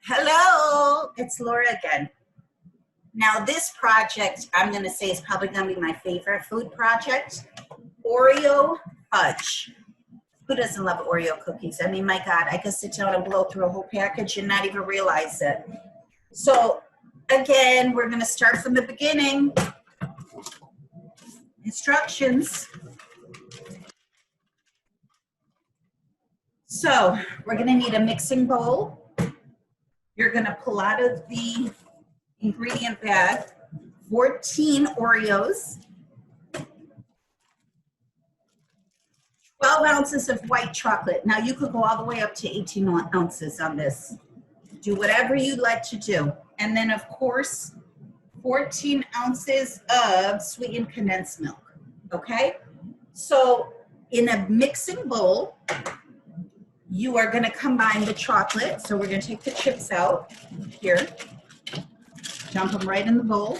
Hello, it's Laura again. Now this project, I'm gonna say, is probably gonna be my favorite food project. Oreo Fudge. Who doesn't love Oreo cookies? I mean, my God, I could sit down and blow through a whole package and not even realize it. So again, we're gonna start from the beginning. Instructions. So we're gonna need a mixing bowl. You're gonna pull out of the ingredient bag 14 Oreos, 12 ounces of white chocolate. Now you could go all the way up to 18 ounces on this. Do whatever you'd like to do. And then of course, 14 ounces of sweetened condensed milk, okay? So in a mixing bowl, you are gonna combine the chocolate. So we're gonna take the chips out here, dump them right in the bowl.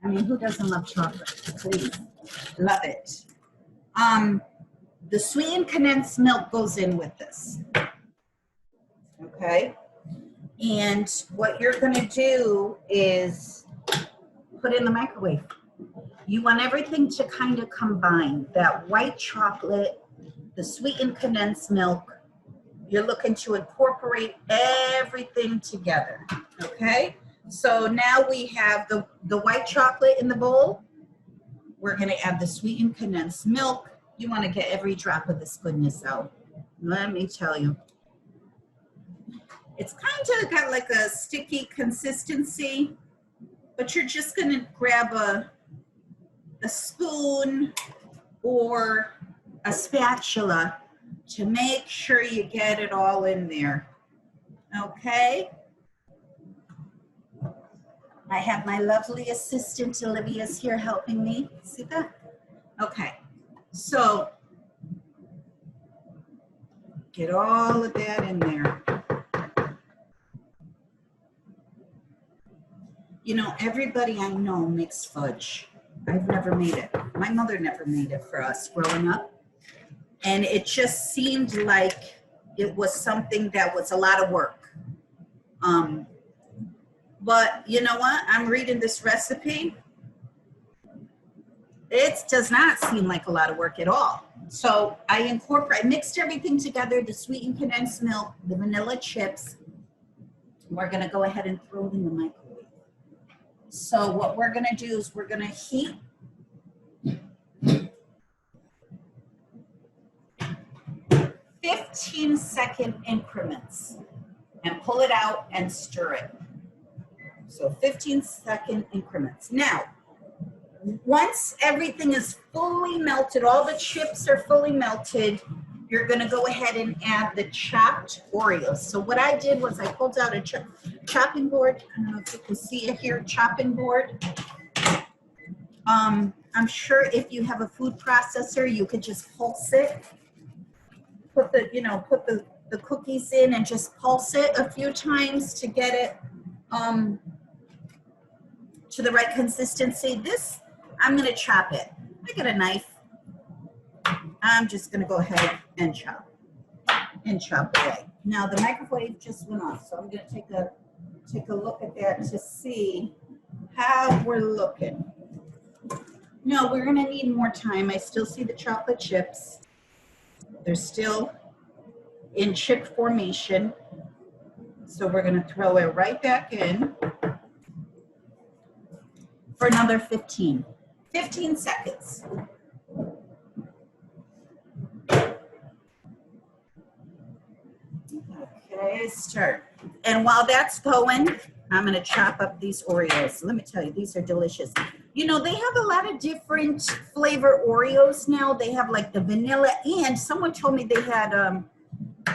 I mean, who doesn't love chocolate? Please, love it. The sweetened condensed milk goes in with this, okay? And what you're gonna do is put it in the microwave. You want everything to kind of combine, that white chocolate, the sweetened condensed milk. You're looking to incorporate everything together, okay? So now we have the white chocolate in the bowl. We're gonna add the sweetened condensed milk. You wanna get every drop of this goodness out. Let me tell you. It's kind of got like a sticky consistency, but you're just gonna grab a spoon or a spatula to make sure you get it all in there, okay? I have my lovely assistant, Olivia's here helping me. See that? Okay, so get all of that in there. You know, everybody I know makes fudge. I've never made it. My mother never made it for us growing up. And it just seemed like it was something that was a lot of work. But you know what? I'm reading this recipe. It does not seem like a lot of work at all. So I mixed everything together, the sweetened condensed milk, the vanilla chips. We're gonna go ahead and throw it in the microwave. So what we're gonna do is we're gonna heat 15-second increments and pull it out and stir it. So 15-second increments. Now, once everything is fully melted, all the chips are fully melted, you're gonna go ahead and add the chopped Oreos. So what I did was I pulled out a chopping board. I don't know if you can see it here, chopping board. I'm sure if you have a food processor, you could just pulse it. Put the cookies in and just pulse it a few times to get it to the right consistency. This, I'm gonna chop it. I got a knife. I'm just gonna go ahead and chop away. Now the microwave just went off, so I'm gonna take a look at that to see how we're looking. No, we're gonna need more time. I still see the chocolate chips. They're still in chip formation. So we're gonna throw it right back in for another 15 seconds. Okay, start. And while that's going, I'm gonna chop up these Oreos. Let me tell you, these are delicious. You know, they have a lot of different flavor Oreos now. They have like the vanilla, and someone told me they had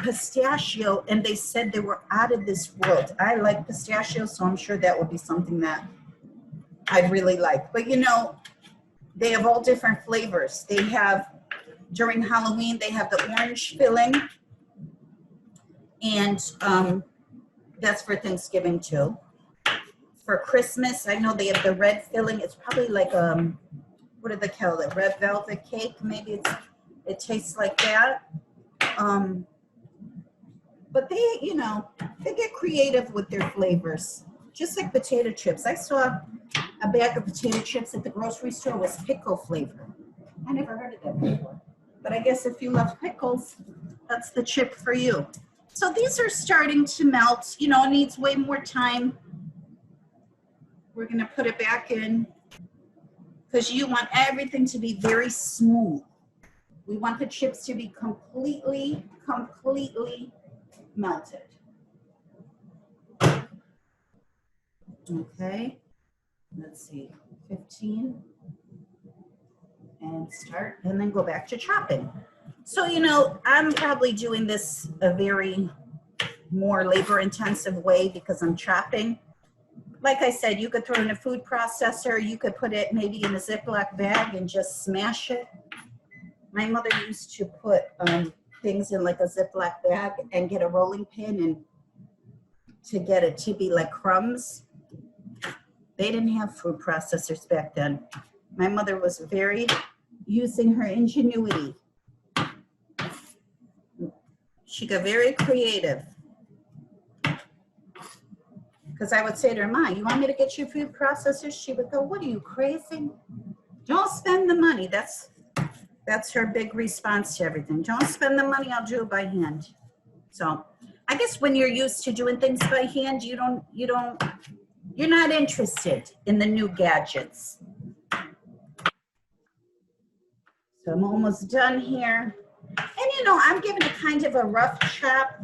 pistachio, and they said they were out of this world. I like pistachio, so I'm sure that would be something that I really like. But you know, they have all different flavors. They have, during Halloween, they have the orange filling, and that's for Thanksgiving too. For Christmas, I know they have the red filling. It's probably like what do they call it? Red velvet cake. Maybe it tastes like that. But they, you know, they get creative with their flavors. Just like potato chips. I saw a bag of potato chips at the grocery store was pickle flavor. I never heard of that before. But I guess if you love pickles, that's the chip for you. So these are starting to melt. You know, it needs way more time. We're gonna put it back in because you want everything to be very smooth. We want the chips to be completely melted. Okay, let's see, 15. And start, and then go back to chopping. So, you know, I'm probably doing this a very more labor intensive way because I'm chopping. Like I said, you could throw it in a food processor. You could put it maybe in a Ziploc bag and just smash it. My mother used to put things in like a Ziploc bag and get a rolling pin and to get it to be like crumbs. They didn't have food processors back then. My mother was very using her ingenuity. She got very creative. Because I would say to her, Ma, you want me to get you food processors? She would go, what are you, crazy? Don't spend the money. That's her big response to everything. Don't spend the money, I'll do it by hand. So I guess when you're used to doing things by hand, you're not interested in the new gadgets. So I'm almost done here. And you know, I'm giving it kind of a rough chop,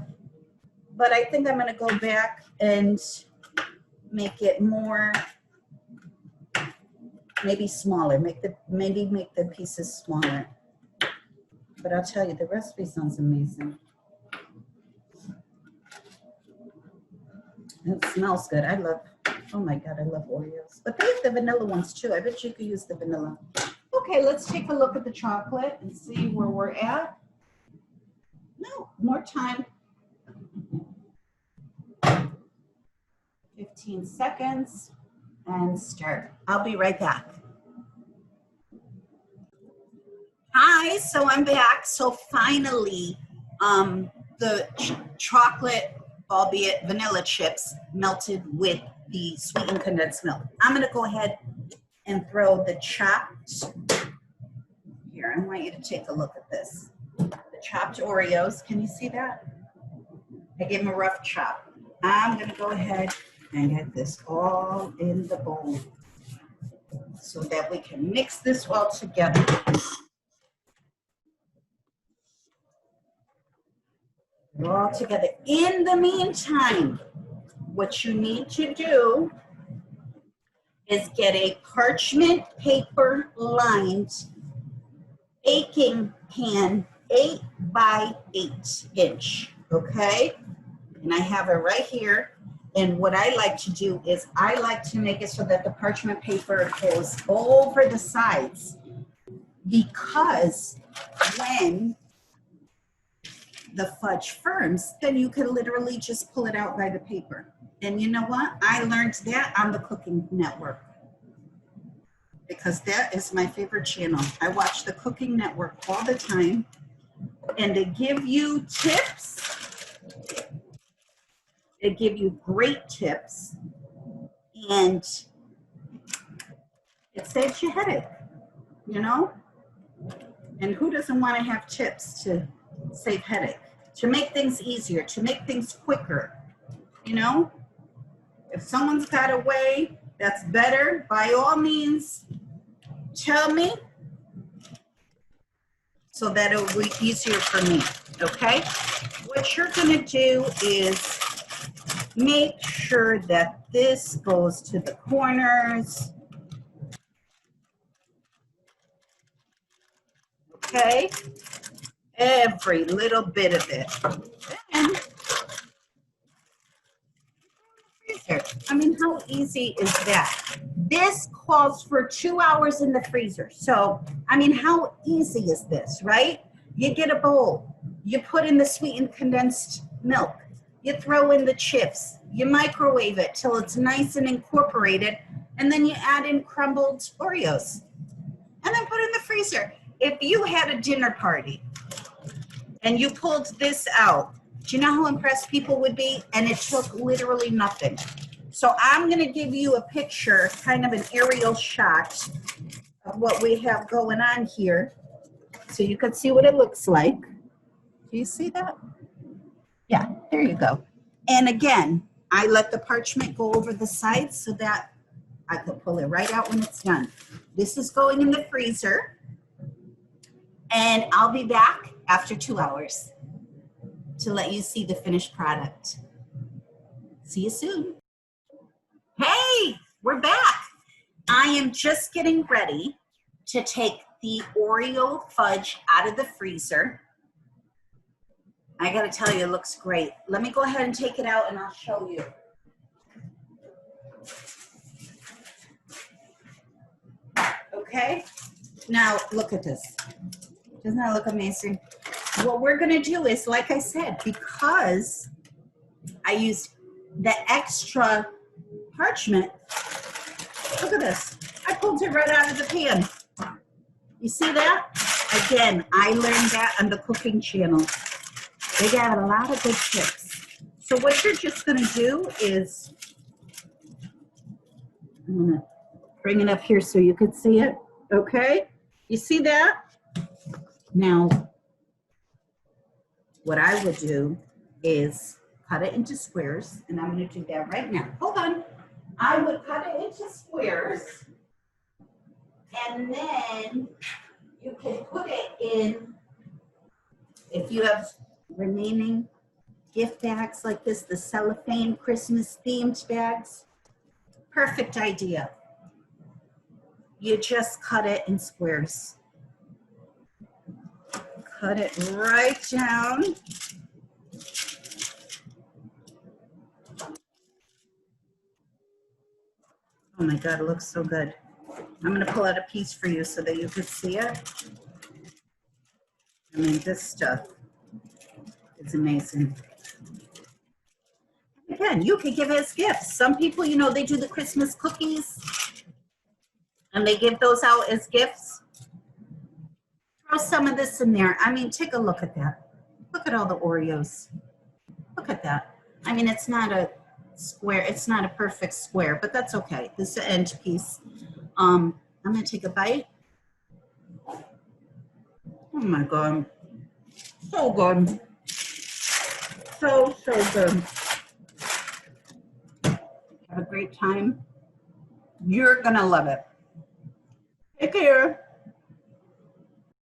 but I think I'm gonna go back and make it more, maybe smaller, maybe make the pieces smaller. But I'll tell you, the recipe sounds amazing. It smells good. Oh my God, I love Oreos. But they have the vanilla ones too. I bet you could use the vanilla. Okay, let's take a look at the chocolate and see where we're at. No, more time. 15 seconds and start. I'll be right back. Hi, so I'm back. So finally, the chocolate, albeit vanilla chips, melted with the sweetened condensed milk. I'm gonna go ahead and throw the chopped, here, I want you to take a look at this. The chopped Oreos, can you see that? I gave them a rough chop. I'm gonna go ahead and get this all in the bowl so that we can mix this all together. All together. In the meantime, what you need to do is get a parchment paper lined baking pan, 8 by 8 inch, okay? And I have it right here. And what I like to do is I like to make it so that the parchment paper goes over the sides, because when the fudge firms, then you can literally just pull it out by the paper. And you know what? I learned that on the Cooking Network, because that is my favorite channel. I watch the Cooking Network all the time, and they give you tips. They give you great tips, and it saves you headache, you know? And who doesn't want to have tips to save headache, to make things easier, to make things quicker, you know? If someone's got a way that's better, by all means, tell me so that it will be easier for me, okay? What you're gonna do is make sure that this goes to the corners, okay? Every little bit of it. And I mean, how easy is that? This calls for 2 hours in the freezer. So, I mean, how easy is this, right? You get a bowl, you put in the sweetened condensed milk, you throw in the chips, you microwave it till it's nice and incorporated, and then you add in crumbled Oreos, and then put it in the freezer. If you had a dinner party and you pulled this out Do you know how impressed people would be? And it took literally nothing. So I'm going to give you a picture, kind of an aerial shot of what we have going on here, so you can see what it looks like. Do you see that? Yeah, there you go. And again, I let the parchment go over the sides so that I could pull it right out when it's done. This is going in the freezer, and I'll be back after 2 hours to let you see the finished product. See you soon. Hey, we're back. I am just getting ready to take the Oreo fudge out of the freezer. I gotta tell you, it looks great. Let me go ahead and take it out and I'll show you. Okay, now look at this. Doesn't that look amazing? What we're gonna do is, like I said, because I used the extra parchment, look at this. I pulled it right out of the pan. You see that? Again, I learned that on the cooking channel. They got a lot of good tips. So what you're just gonna do is, I'm gonna bring it up here so you can see it, okay? You see that? Now, what I would do is cut it into squares, and I'm gonna do that right now. Hold on. I would cut it into squares, and then you can put it in, if you have remaining gift bags like this, the cellophane Christmas themed bags, perfect idea. You just cut it in squares. Cut it right down. Oh my God, it looks so good. I'm gonna pull out a piece for you so that you can see it. I mean, this stuff is amazing. Again, you could give it as gifts. Some people, you know, they do the Christmas cookies and they give those out as gifts. Throw some of this in there. I mean, take a look at that. Look at all the Oreos. Look at that. I mean, it's not a square. It's not a perfect square, but that's okay. This is the end piece. I'm going to take a bite. Oh my God. So good. So good. Have a great time. You're going to love it. Take care.